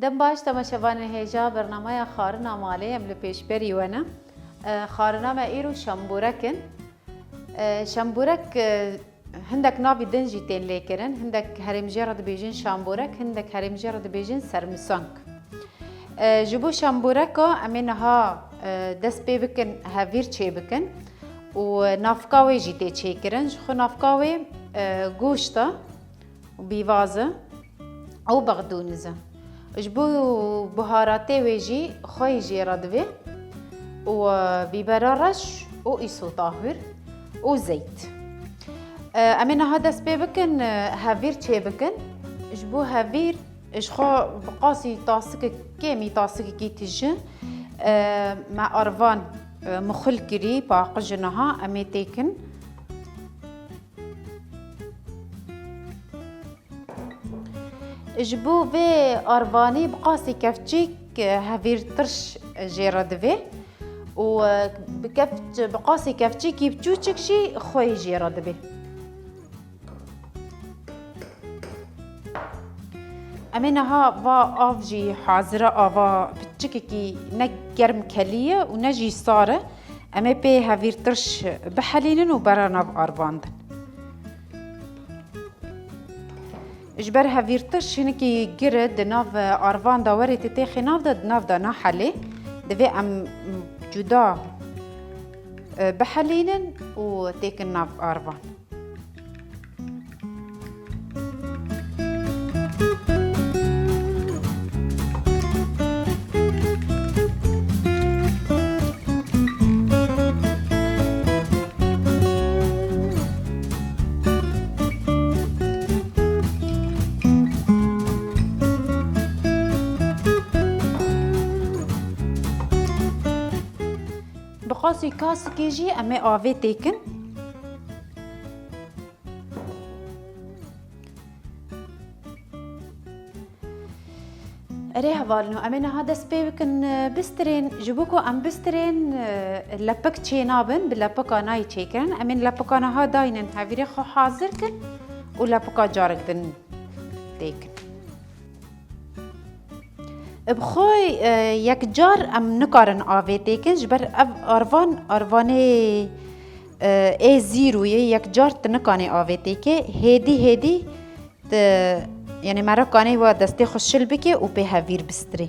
دم باش تماشاوان هجا برنامه خارنا مالی ام لپیش بری وانا خارنا ما ایرو شامبورکن شامبورک هندك نافي دنجي تين ليكرن هندك هرم جرد بيجين شامبورك هندك هرم جرد بيجين سرمسانك جبو شامبوركا امينها دس بيبكن هافير تشي بكن ونافكاوي جيتي تشيكرن خو نافكاوي گوشتا وبيفازه او بغدونزه جبو بهاراتي ويجي خوي جي ردوي وبيبررش و ايسو طاهر وزيت امينا هذا سبيبكن هافير تشي بكن جبو هافير اشخو بقاسي طاسك كيمي طاسك كي تجي مع ارفان مخل كري باقجنها امي تيكن جبو في ارفاني بقاسي كفتشيك هافير ترش جيردفي وبكفت بقاسي كفتشيك يبتوشك شي خوي جيردفي امينها با افجي حاضرة افا بتشككي نجرم كلية ونجي صارة امي بي هافير ترش بحلينن وبرانا بارفاندن اجبر هافير ترش هنكي جرد ناف ارفاندا وري تتاخي ناف دا نحلي دفي ام جدا بحلينن وتاكن ناف ارفان بقاسي كاس كيجي امي افي تيكن ريها بالنو امينا هذا سبيبكن بسترين جبوكو ام بسترين لبك تشينابن بلبكا ناي تشيكن امين لبكا ها داينن هافيري خو حاضركن ولبكا جارك دن تيكن بخوي يك جار ام نكارن آوي تيكن جبر ارفاني اي زيرو يك جار تنكاني آوي تيكي هيدي يعني مركاني و دستي خوشل بكي و به هاوير بستري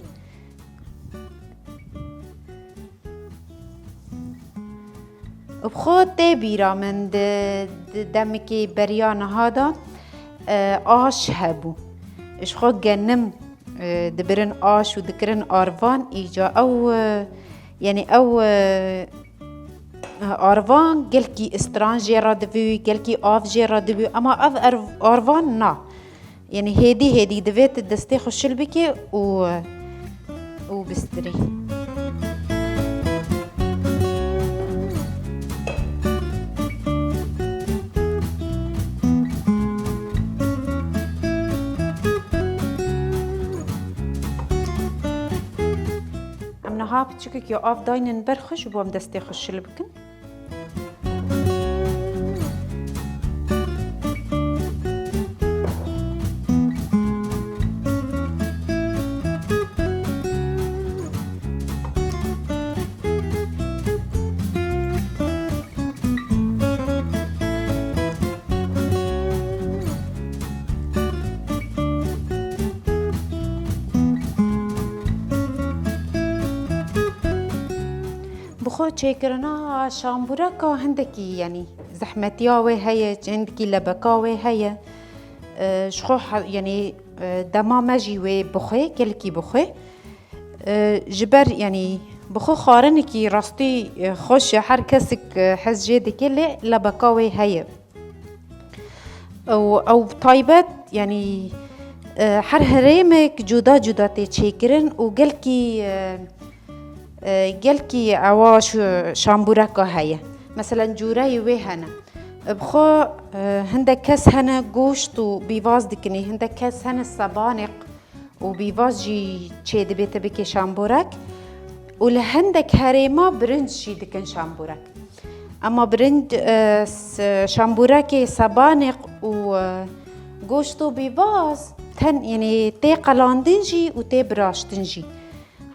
بخو تي بيرا من دمكي بريان هذا آش هبو اش خو جنم دبرن آش و دكرن آروان إيجا أو يعني أو آروان قلكي استرانجي رادبو قلكي آف جي رادبو أما أف آروان نا يعني هيدي دفيت الدستي خوشل بكي و بستري ها بتشكك يا اف داينن برخش وبوم دستي خوش لبكن بخو تشيكرنا شامبوركا هندكي يعني زحمتياوي هي عندكي لبكاوي هي شخو يعني دما ماجي بخي كلكي بخي جبر يعني بخو خارنكي راستي خوش هر كسك حز جيدي كله لبكاوي هي او طيبت يعني حر هريمك جدا تشيكرن وقلكي عواش شامبوركا هيا مثلا جوراي ويهنا بخو هندك كاس هنا گوشت و بيواز دكني هندك كاس هنا السبانق و بيواز جي تشيد بيت بكي شامبورك ولهندك هريما برنج جي دكن شامبورك اما برنج شامبورك سبانق گوشتو بیواز تن یعنی تی قلاندن جی و تی براشتن جی.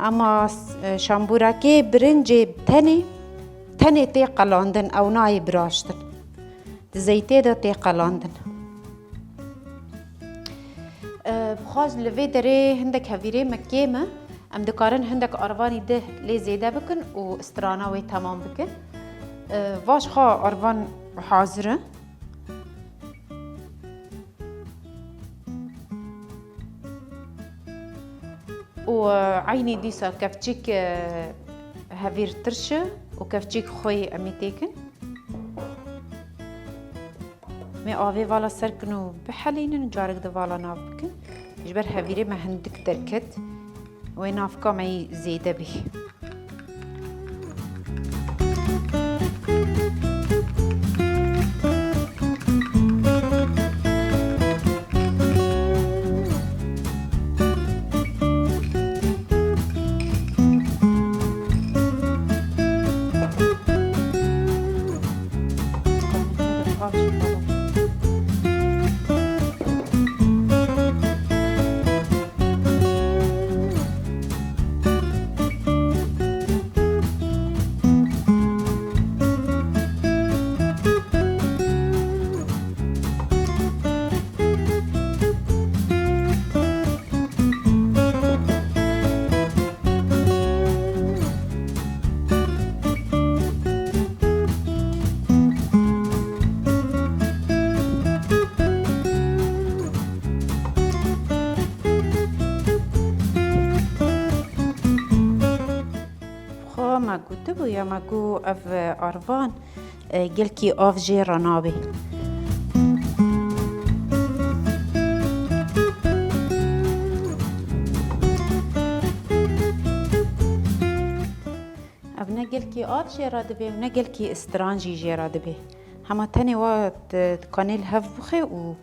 اما شامبورکی برنج تنه تی قلاندن او نای براشتن. زیته دا تی قلاندن. بخواز لوی داره هندک هفیره مکیمه ام دکارن هندک آروانی ده لی زیده بکن و استراناوی تمام بکن. واش خواه آروان حاضره. و عيني ديسا كفتشيك هافير ترشة وكفتشيك خوي أمي تيكن مي آوي والا سركنو بحلينن جارك ده والا ناف بكن جبر هافيري ما هندك دركت وين نافكا معي زيادة بيه ما قلت يا ماكو اف ارفان قلكي اوف جي رنابي ابنا قلكي اوف جي رادبي ونا قلكي استرانجي جي رادبي هما تاني وقت قانيل هف بخي و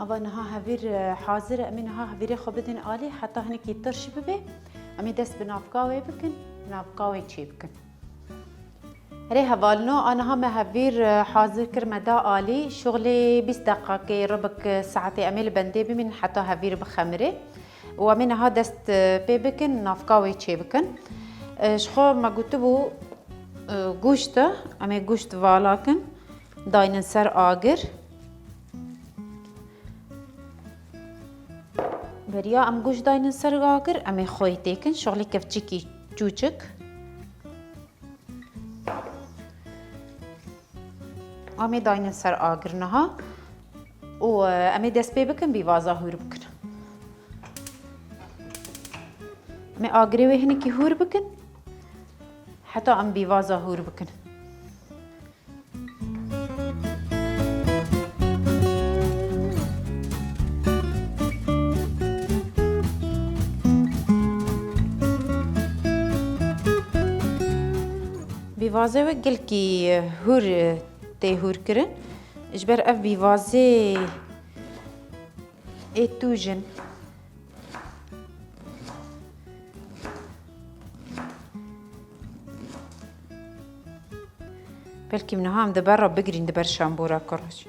أبا نها هفير حاضر أمي نها هفيري خبدن آلي حتى هنك يترش ببي أمي دست بنافقاوي بكن نافقاوي تشي بكن ري هفالنو أنا هم هفير حاضر كرمدا آلي شغلي 20 دقيقة ربك ساعتي أمي البندي بمن حتى هفير بخمري وأمي نها دست بي بكن نافقاوي تشي بكن شخو ما قلتبو قوشته أمي قوشت والاكن داينن سر آگر بريا ام گوش داين سر آگر ام خوي تيكن شغلي كفتشيكي چوچك ام داين سر آگر نها و ام دست بي بكن بيوازا هور بكن ام آگري وهنكي هور بكن حتى ام بيوازا هور بكن بيوازي وقل كي هور تي هور كرن اجبر اف بيوازي اي توجن بلكي من هام دبر بقرين دبر شامبورا كراش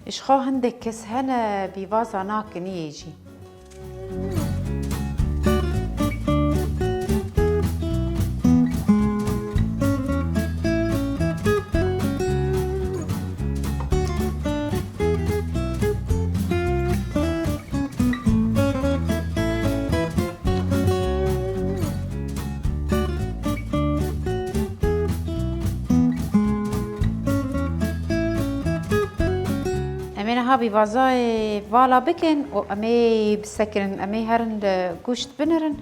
إيش خو عندك كس هنا بيفازا ناكن يجي بيفازاي فالا بكن وأمي بسكرن أمي هرن قوشت بنرن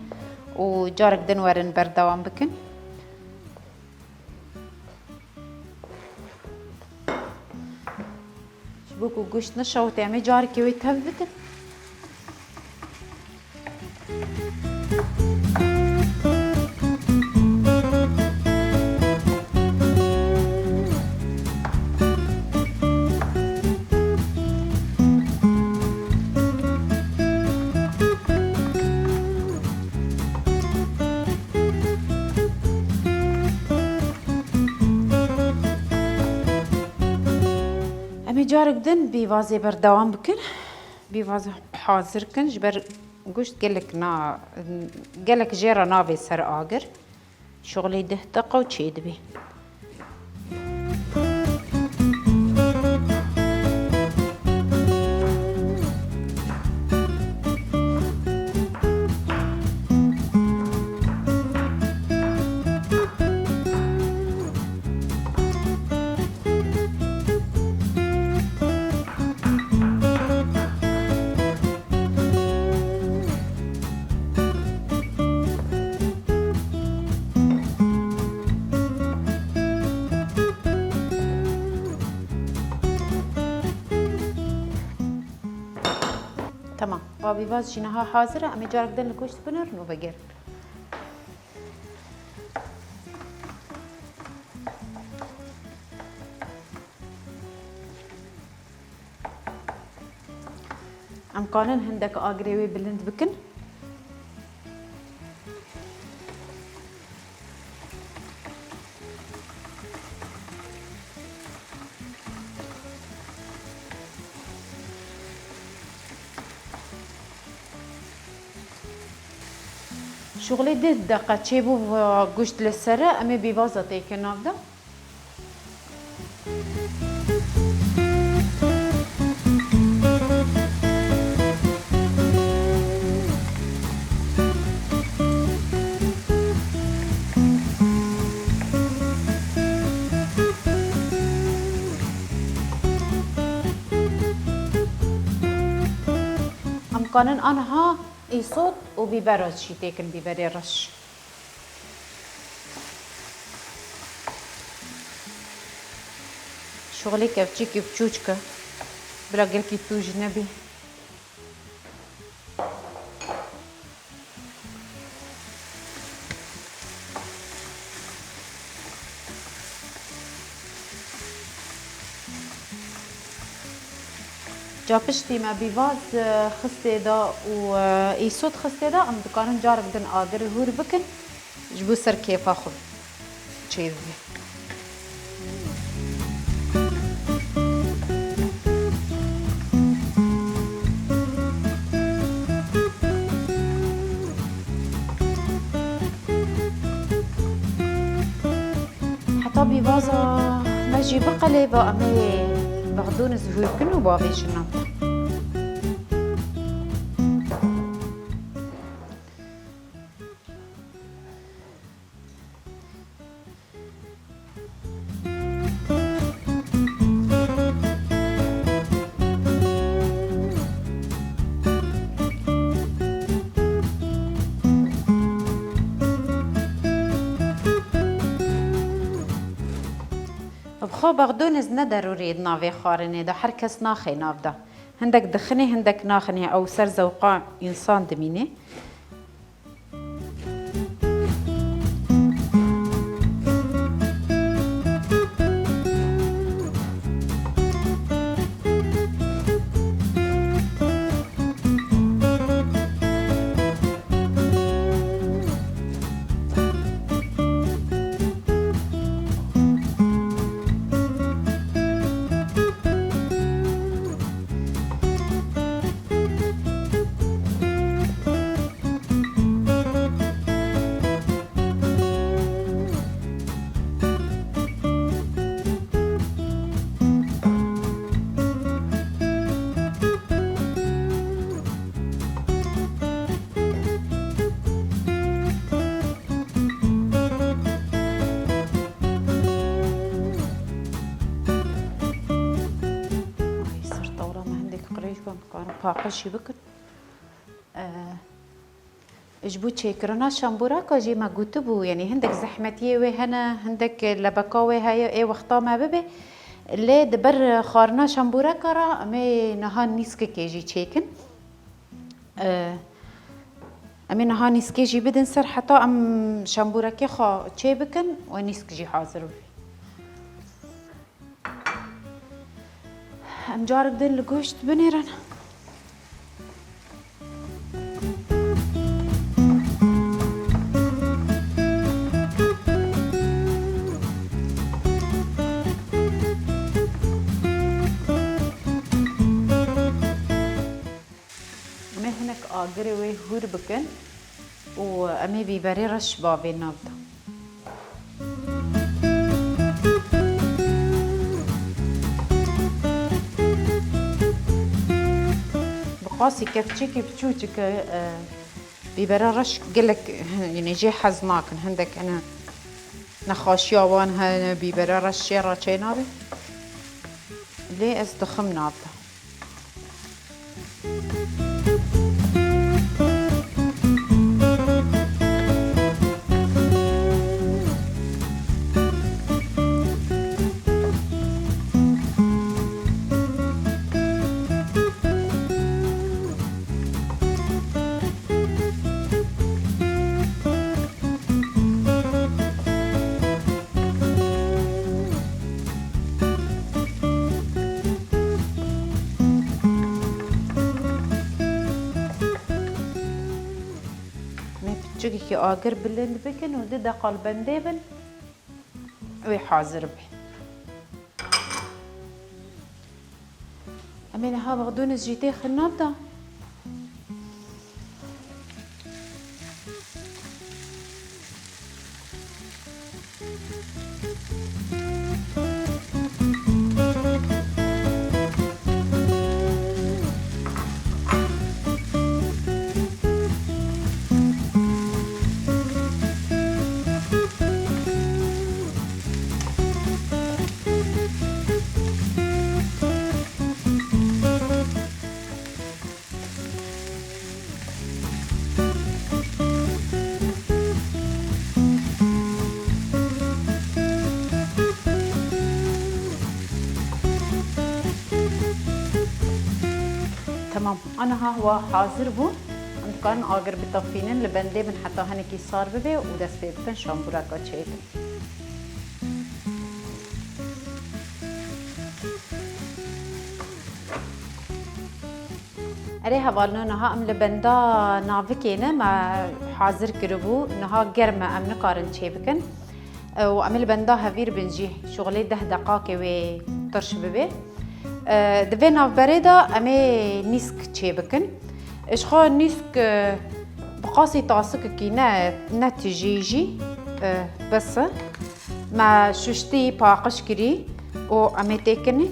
وجارك دنورن بردوان بكن شبوكو قوشت نشا وتعمي جارك يويتهف بكن جارك دن بيوازي بردوام بكن بيوازي حاضر كن جبر قشت قالك جيرا نافي سر آقر شغلي ده دقة وتشيد بي تمام وابي باز جيناها حاضرة أمي جارك دن لكوشت بنر نو بقر أم قانن هندك آقريوي بلند بكن شغلي ده دقة تشيبو قشت للسرة أمي بيبازة تيكن نابدا أم قانن أنا ها اي صوت وبيبرد شي تيكن بيبري رش شغلي كفتشي كفتشوشكا بلا قلكي توج نبي جابشتي ما بيفاز خستي دا و ايسود خستي دا ام دكانن جارك دن آقر هور بكن جبو سر كيف اخذ تشيزي حتى بيفازا ماجي بقلي با امي بغدون زهور كنو بافيش النمطة بخو بغدونز ندروري نافي خارني دا هر کس ناخي نافدا هندك دخني هندك ناخني او سر زوقا انسان دميني باقشي بكن اجبو تشيكرنا شامبورا كاجي ما قوتبو يعني هندك زحمتيه وهنا هندك لبكاوي هاي اي وقتا ما ببي اللي دبر خارنا شامبورا كرا امي نهان نيسك كيجي تشيكن امي نهان نيسك جي بدن سر حتى ام شامبورا كي خا تشي بكن ونيسك جي حاضر ام جارك دن لقوشت بنيرن آگری وی هور بکن و امی بیبری رش بابی نبدا بقاسي كفتشيكي بتشوتك بيبرا رش قلك يعني جي حزناكن عندك انا نخاشيا وانها بيبرا رش شيرا نابي ليه استخم نابدا كي آگر بلند بکن و ده قلبنده بن و حاضر به امين ها بغدونس جيتي خنابدا تمام انا ها هو حاضر بو كان آگر بطفینن لبنده من حتی هنکی صار ببه و دست بکن شامبورکا چیکن اره هوالنا نها ام لبنده ناوکینه ما حاضر کربو نها گرمه ام نکارن چی بکن و ام لبنده هفیر بنجی شغلی 10 دقیقه و ترش ببه دوی ناو بريدا امي نيسك چه بكن اشخا نيسك بقاسي تاسك كي نا تجيجي بس ما ششتي باقش كري و امي تكني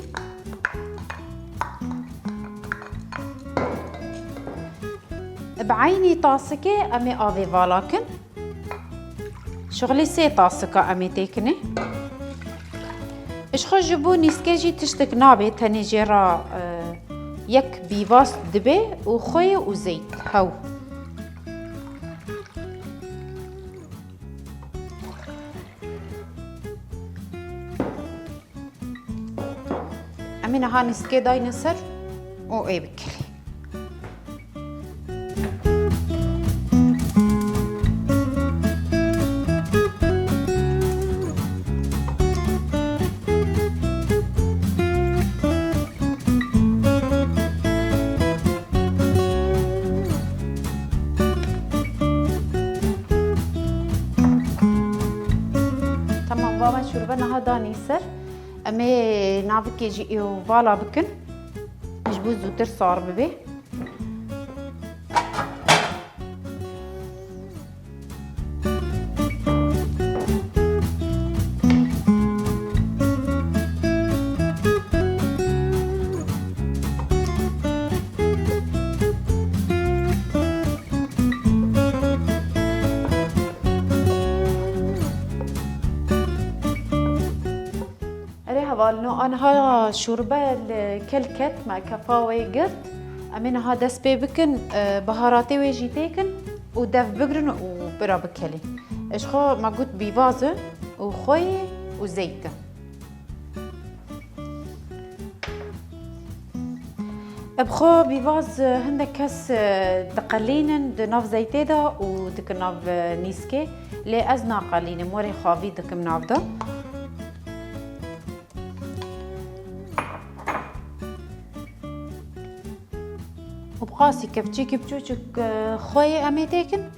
بعيني تاسكي امي آوي والاكن شغلي 3 تاسكا امي تكني اش خو جبو نيسكيجي تشتك نابي تاني جيرا يك بيواس دبي و خوي و زيت هاو امين ها نسكي داي نصر و اي بكلي بابا شوربه نها داني سر امي نافك يجي فالا بكن مجبوز زوتر صار ببي أنا ها شوربة الكلكت مع كفاوي قرد أمينة ها دست بكن بهاراتي ويجي تيكن ودف بقرن وبرا بكلي إيش خو ما قلت بيفازة وخوي وزيتة بخو بيفاز هندك كاس دقلينن دناف زيتة دا ودك ناف نيسكي لي أزنا قليل موري خافي دك مناف دا وبقاسي كفتشيكي بتشوشك خوي أمي تاكن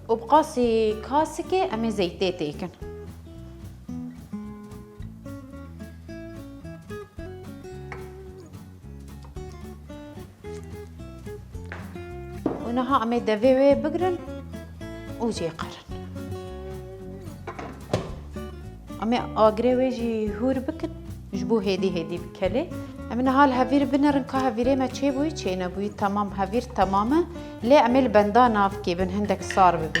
وبقاسي كاسكي أمي زيتي تاكن ونها أمي دافي بقرن وجي قرن أمي آقري ويجي هور بكن جبو هيدي بكلي أمينا هال هفير بنرن كا هفيري ما تشي بوي تشي نبوي تمام هفير تماما لي أمي البندا ناف كي بن هندك صار ببي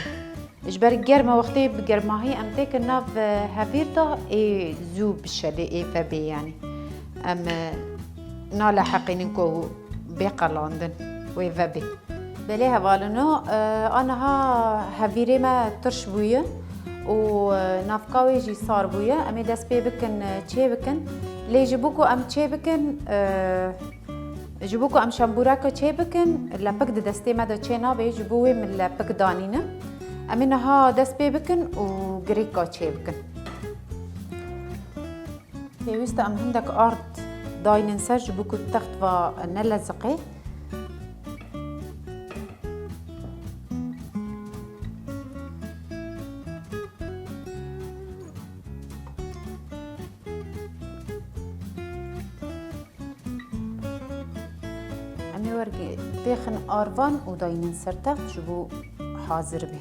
إجبار الجرمة وقتي بجرمة هي أمتك الناف هفير دا إيه زوب الشلي إيه فبي يعني أم نالا حقينكو بيقى لندن وي فبي بليها بالنو أنا ها هفيري ما ترش بويا ونافكاوي جي صار بويا أمي داس بي بكن تشي بكن لي جبوكو أم تشي بكن جبوكو أم شامبوراكو تشي بكن لبك دستي مادا تشي نابي جبوي من لبك دانينا أمي نها داس بي بكن وغريكو تشي بكن بيوست أم هندك أرض داين نسر جبوكو التخت ونلزقي أمي ورقي بيخن أرفان وداين نسرته جبو حاضر به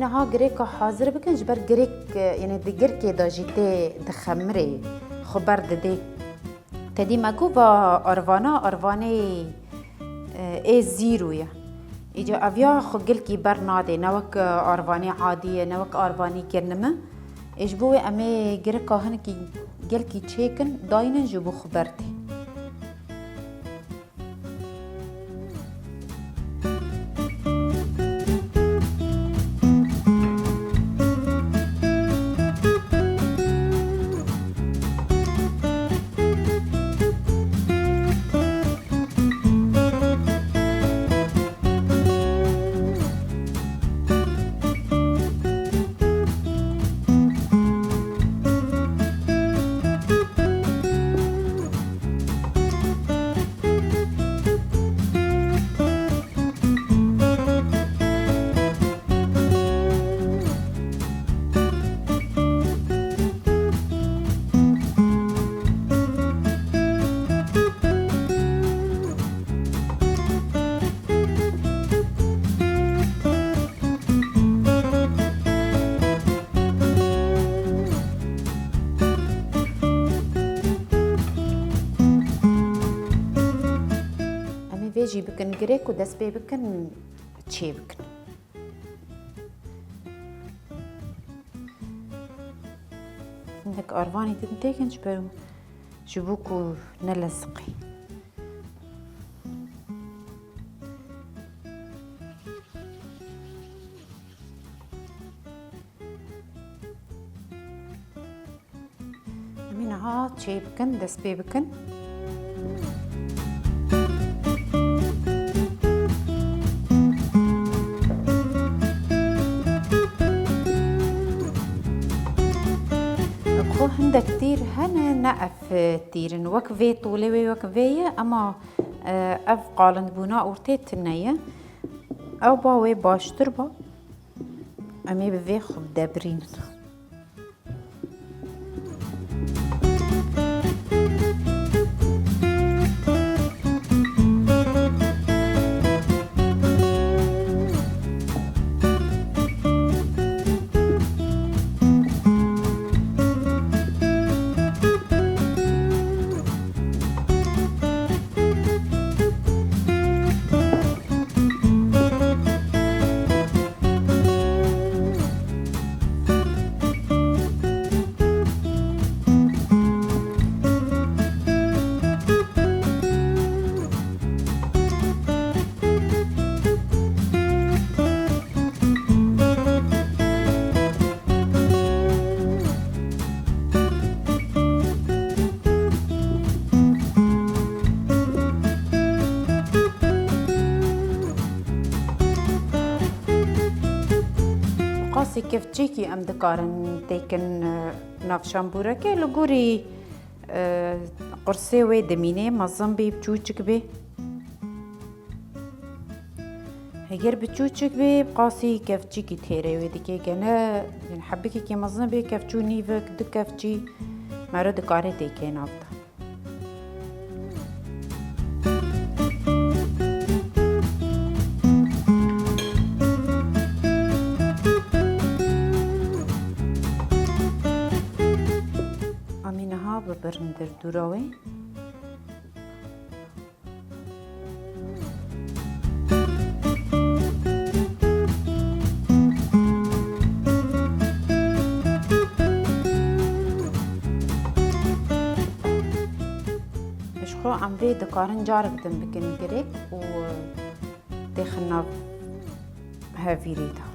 ها غريك حاضر بكن جبر غريك يعني دقر كده جيتي دخمري خبر ددي تدي ماكو با أرفاني اي زيرو يا إجا أفيا خجل كي برنادي نوك أرفاني عادية نوك أرفاني كرنمة إجبوي أمي غريك هنكي جل كي تشيكن داينن جبو خبرتي جي بكن غريك وداس بي بكن تشي بكن عندك أرفاني تنتيكن جبرو جبوكو نلزقي منها تشي بكن داس بي بكن هندا كتير هنا نقف تيرن وكفي طولي وكفية أما أف قالن بنا أورتيت النية أو باوي باشتر با أمي بفي خب دابرين قاسی کفچی کی ام دکارن تکن ناف شامبوره که لگوری قرصه و دمینه مزم بی بچوچک بی هگر بچوچک بی قاسی کفچی کی تیره و دیگه گنه حبی که مزم بی کفچو نیوک دو کفچی مرا دکاره تکن آفتا ببرن در دوراوی اشخو ام وی دکارن جارک دن بکن گرک و دخنا هاویری دا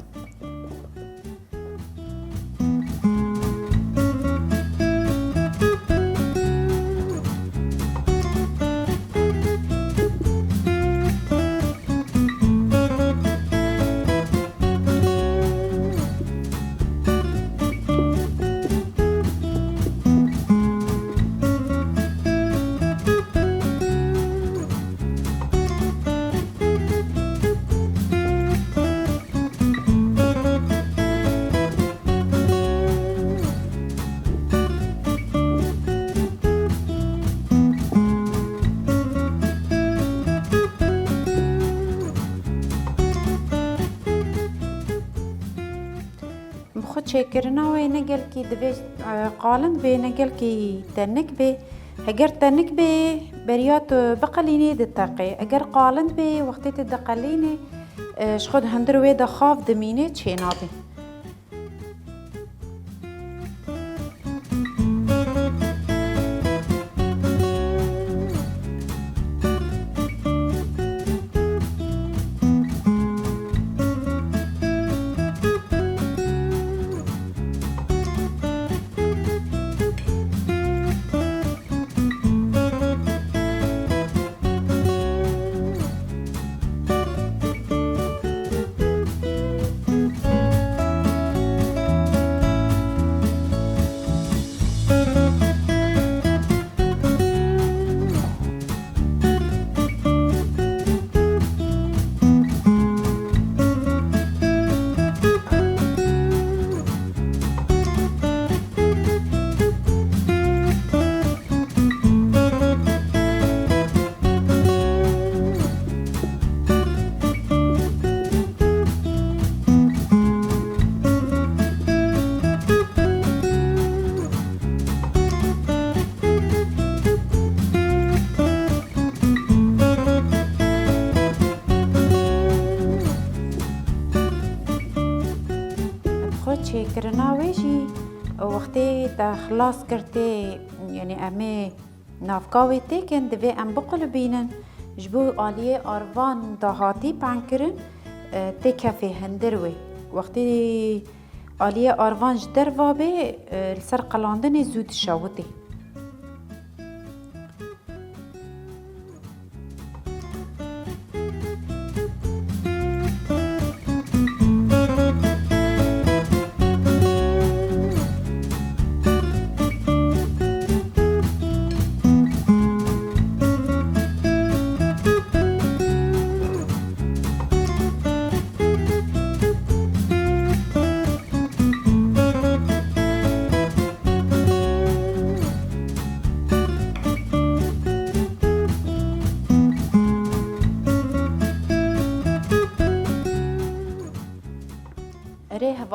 خود شکرنا و نگل کی دویش قالن به نگل کی تنک به اگر تنک به بریات بقلینی دتقی اگر قالن به وقتی تدقلینی شخود هندر و دخاف دمینه چه نابی کرناویشی وقتی تا خلاص کرده یعنی امی نافکاوی تکن دوی ام بقل بینن جبو آلیه آروان دهاتی پن کرن تکفی هندروی وقتی آلیه آروان جدر وابه لسر قلاندن زود شاوته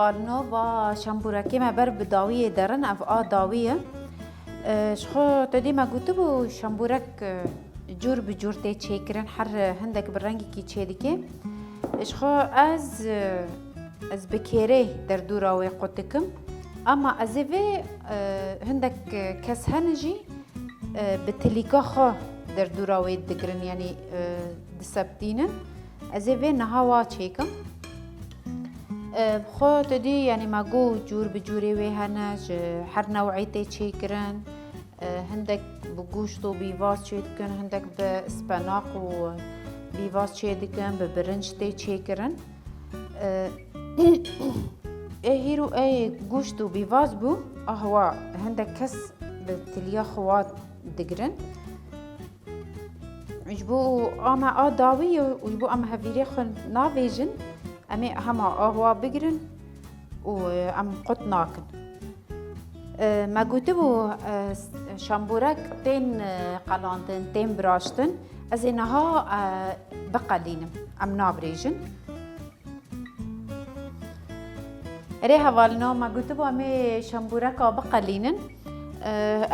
هوالنو و شامبورکی ما بر بداویه درن اف داویه شخو تدی ما گوتو بو شامبورک جور بجور تی چیکرن هر هندک برنگی کی چیدی که شخو از بکیره در دوراوی قطکم اما از وی هندک کس هنجی بتلیکا خو در دوراوی دگرن یعنی دسبتینن از وی نهاوا چیکم خو تدی یعنی ماگو جور بجوری وی هنج هر نوعی تی چیکرن هندک بگوشت و بیواز چید کن هندک به اسپناق و بیواز چید کن به برنج تی چیکرن هيرو گوشت و بیواز بو اهوا هندك کس بتلیا خوات دگرن جبو اما داوی و جبو اما هفیری خون ناویجن امی هما اهوا بگرن و ام قط ناکن ما گوته بو شامبورک تین قلاندن تین براشتن از اینها بقلینم ام نابریجن اره حوالنا ما گوته بو امی شامبورک بقلینن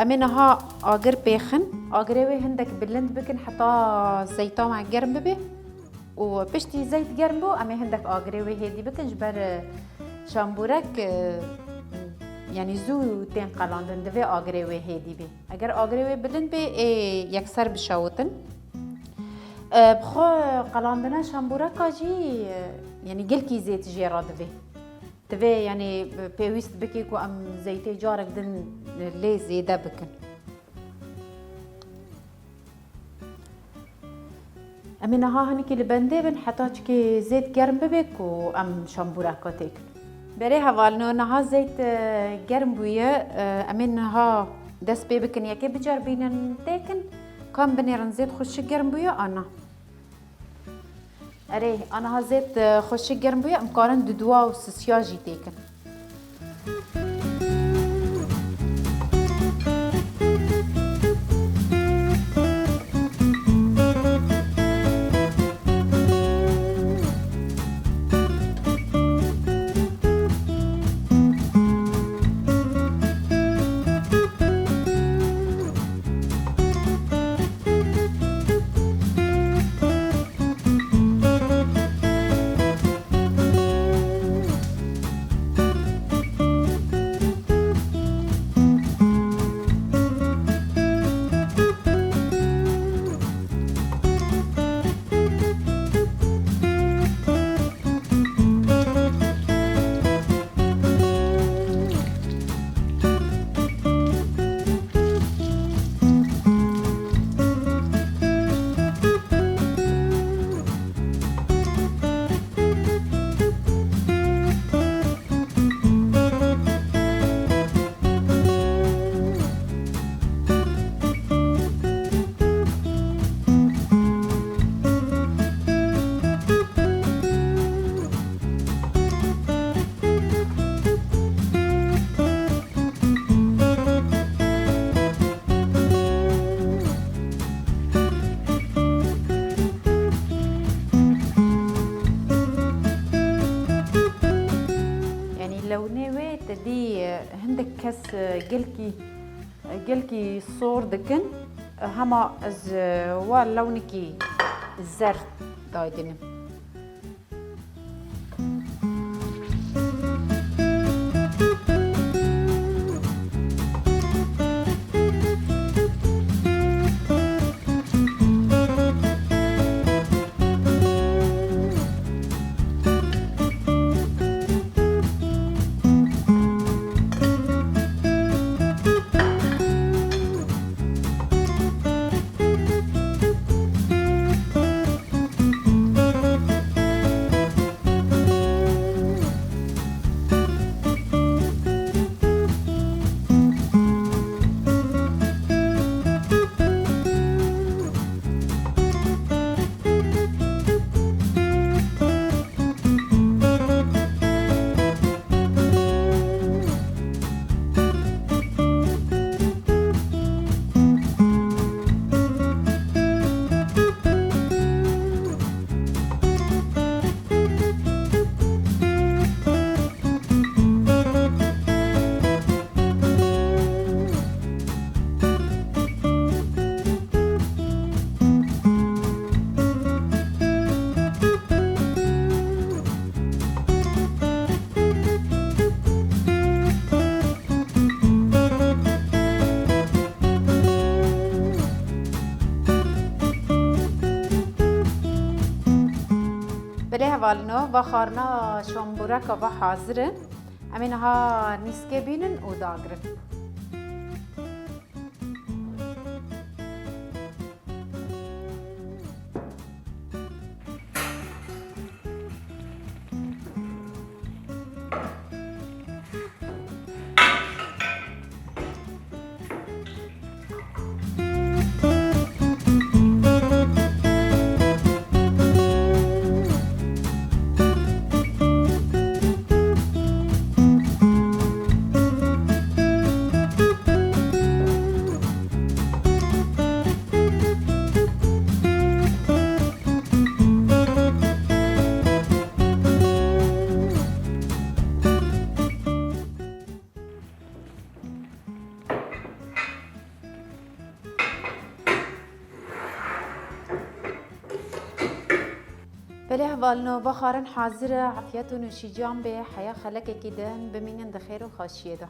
امی نها آگر بیخن آگره وی هندک بلند بکن حتی زیتا مع گرم ببی و پشتی زیت گرم بو امی هندک آگره وی هیدی بکن جبر شامبورک يعني زو تين قلاندن دوی آگره وی هیدی بی اگر آگره وی بلند بی یکسر بشاوتن بخو قلاندنا شامبورکا جی يعني گل کی زیت جیرا دوی يعني پیوست بکی کو ام زیتی جارک دن لی زیده بکن امین ها هنی که لبنده بن حتی چکی زیت گرم ببک و ام شامبورکا تکن برای حوالنا نها زیت گرم بویه امین ها دست بی بکن یکی بجار بینن تکن کام بنیرن زیت خوش گرم بویه آنا اره آنا ها زیت خوش گرم بویه امکارن دوا و سسیاجی تکن دي هندك كاس جلكي صور دكن هما از واللونكي الزر دايدنم والنا و خارنا شامبورک و حاضرن امینها نیسکه بینن و داغرن بله هوالنو بخارن حاضر عافیت و نوشیجان به حیا خلق کیدن بمینن دخیر و خاشیه ده